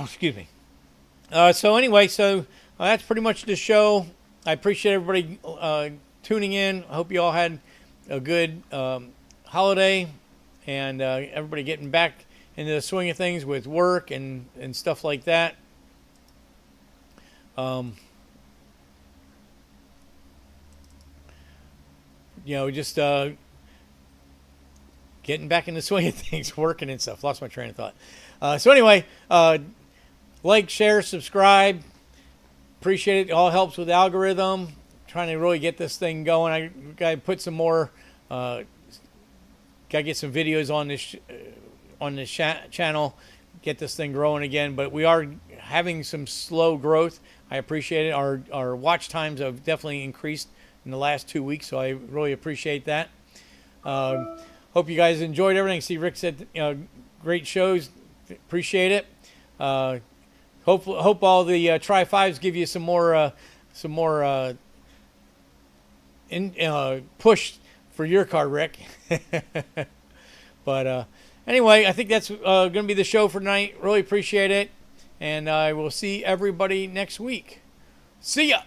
Excuse me. So anyway, that's pretty much the show. I appreciate everybody tuning in. I hope you all had a good holiday, and everybody getting back into the swing of things with work and stuff like that. Just getting back in the swing of things, working and stuff. Lost my train of thought. So anyway, like, share, subscribe. Appreciate it. It all helps with the algorithm. Trying to really get this thing going. I got to put some more. Got to get some videos on this channel. Get this thing growing again. But we are having some slow growth. I appreciate it. Our watch times have definitely increased in the last 2 weeks, so I really appreciate that. Hope you guys enjoyed everything. See, Rick said, great shows. Appreciate it. Hope all the Tri-5s give you some more push for your car, Rick. But anyway, I think that's going to be the show for tonight. Really appreciate it, and I will see everybody next week. See ya.